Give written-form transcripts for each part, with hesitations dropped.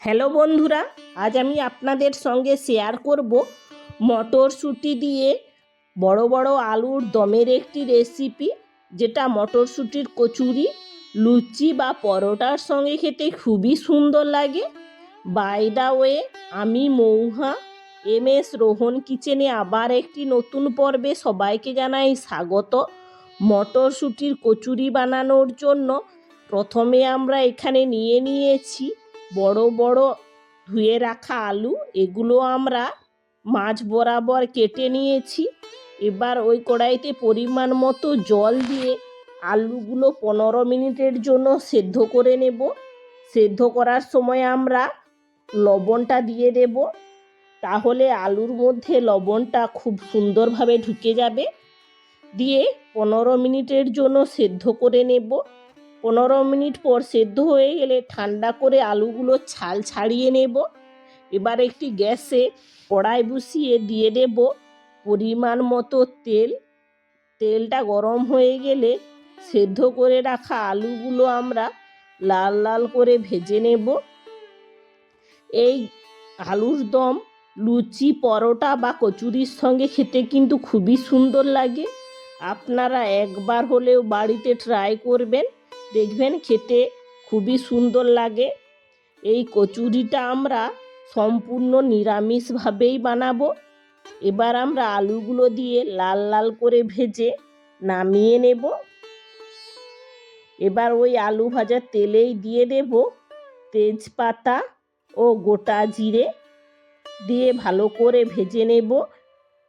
Hello বন্ধুরা, আজ আমি আপনাদের সঙ্গে শেয়ার করব মটরশুঁটি দিয়ে বড় বড় আলুর দমের একটি রেসিপি, যেটা মটরশুঁটির কচুরি, লুচি বা পরোটার সঙ্গে খেতে খুবই সুন্দর লাগে। বাই দ্য ওয়ে, আমি মৌহা MS রোহন কিচেনে আবার একটি নতুন পর্বে সবাইকে জানাই স্বাগত। মটরশুঁটির কচুরি বানানোর জন্য প্রথমে আমরা এখানে নিয়েছি বড় বড় ধুয়ে রাখা আলু। এগুলো আমরা মাছ বরাবর কেটে নিয়েছি। এবার ওই কড়াইতে পরিমাণ মতো জল দিয়ে আলুগুলো 15 মিনিটের জন্য সেদ্ধ করে নেব। সেদ্ধ করার সময় আমরা লবণটা দিয়ে দেব, তাহলে আলুর মধ্যে লবণটা খুব সুন্দরভাবে ঢুকে যাবে। দিয়ে 15 মিনিটের জন্য সেদ্ধ করে নেব। 15 মিনিট পর সেদ্ধ হয়ে গেলে ঠান্ডা করে আলুগুলো ছাল ছাড়িয়ে নেব। এবার একটি গ্যাসে কড়াই বসিয়ে দিয়ে দেব পরিমাণ মতো তেল। তেলটা গরম হয়ে গেলে সেদ্ধ করে রাখা আলুগুলো আমরা লাল লাল করে ভেজে নেব। এই আলুর দম লুচি, পরোটা বা কচুরির সঙ্গে খেতে কিন্তু খুবই সুন্দর লাগে। আপনারা একবার হলেও বাড়িতে ট্রাই করবেন, দেখবেন খেতে খুবই সুন্দর লাগে। এই কচুরিটা আমরা সম্পূর্ণ নিরামিষভাবেই বানাবো। এবার আমরা আলুগুলো দিয়ে লাল লাল করে ভেজে নামিয়ে নেব। এবার ওই আলু ভাজার তেলেই দিয়ে দেব তেজপাতা ও গোটা জিরে, দিয়ে ভালো করে ভেজে নেব।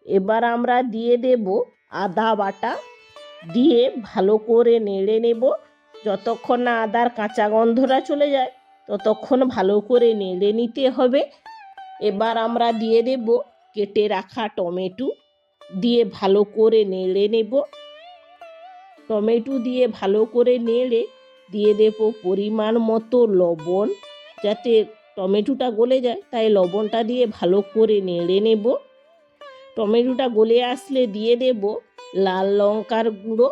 এবার আমরা দিয়ে দেব আদা বাটা, দিয়ে ভালো করে নেড়ে নেব। যতক্ষণ না আদার কাঁচা গন্ধটা চলে যায় ততক্ষণ ভালো করে নেড়ে নিতে হবে। এবার আমরা দিয়ে দেব কেটে রাখা টমেটো, দিয়ে ভালো করে নেড়ে নেব। টমেটো দিয়ে ভালো করে নেড়ে দিয়ে দেব পরিমাণ মতো লবণ, যাতে টমেটোটা গলে যায়, তাই লবণটা দিয়ে ভালো করে নেড়ে নেব। টমেটোটা গলে আসলে দিয়ে দেব লাল লঙ্কার গুঁড়ো,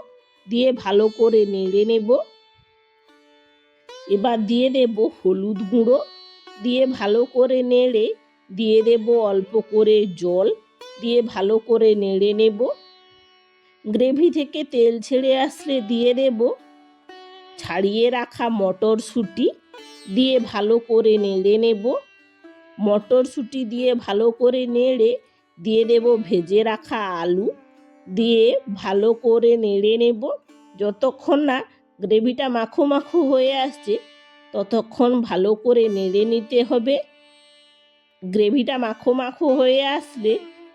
দিয়ে ভালো করে নেড়ে নেব। এবার দিয়ে দেব হলুদ গুঁড়ো, দিয়ে ভালো করে নেড়ে দিয়ে দেব অল্প করে জল, দিয়ে ভালো করে নেড়ে নেব। গ্রেভি থেকে তেল ছেড়ে আসলে দিয়ে দেব ছাড়িয়ে রাখা মটরশুঁটি, দিয়ে ভালো করে নেড়ে নেব। মটরশুঁটি দিয়ে ভালো করে নেড়ে দিয়ে দেব ভেজে রাখা আলু, দিয়ে ভালো করে নেড়ে নেব। যতক্ষণ না গ্রেভিটা মাখো মাখো হয়ে আসছে ততক্ষণ ভালো করে নেড়ে নিতে হবে। গ্রেভিটা মাখো মাখো হয়ে আসলে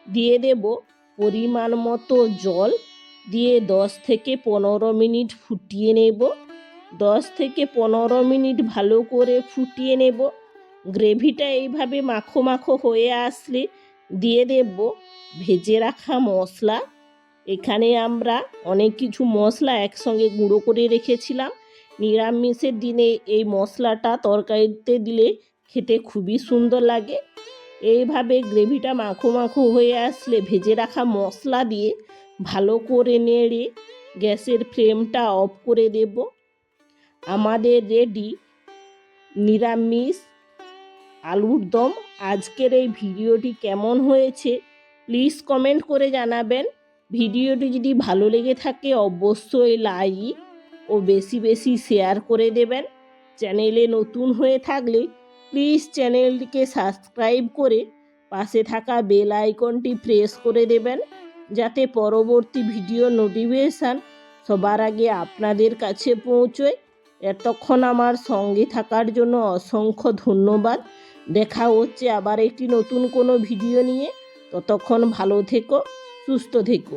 দিয়ে দেব পরিমাণ মতো জল, দিয়ে 10 থেকে 15 মিনিট ফুটিয়ে নেব। 10 থেকে 15 মিনিট ভালো করে ফুটিয়ে নেব। গ্রেভিটা এইভাবে মাখো মাখো হয়ে আসলে দিয়ে দেব ভেজে রাখা মশলা। এখানে আমরা অনেক কিছু মশলা একসঙ্গে গুঁড়ো করে রেখেছিলাম। নিরামিষের দিনে এই মশলাটা তরকারিতে দিলে খেতে খুবই সুন্দর লাগে। এইভাবে গ্রেভিটা মাখো মাখো হয়ে আসলে ভেজে রাখা মশলা দিয়ে ভালো করে নেড়ে গ্যাসের ফ্লেমটা অফ করে দেব। আমাদের রেডি নিরামিষ আলুর দম। আজকের এই ভিডিওটি কেমন হয়েছে প্লিজ কমেন্ট করে জানাবেন। ভিডিওটি যদি ভালো লেগে থাকে অবশ্যই লাইক ও বেশি বেশি শেয়ার করে দেবেন। চ্যানেলে নতুন হয়ে থাকলে প্লিজ চ্যানেলটিকে সাবস্ক্রাইব করে পাশে থাকা বেল আইকনটি প্রেস করে দেবেন, যাতে পরবর্তী ভিডিও নোটিফিকেশান সবার আগে আপনাদের কাছে পৌঁছয়। এতক্ষণ আমার সঙ্গে থাকার জন্য অসংখ্য ধন্যবাদ। দেখা হচ্ছে আবার একটি নতুন কোনো ভিডিও নিয়ে। ততক্ষণ ভালো থেকো, সুস্থ থেকো।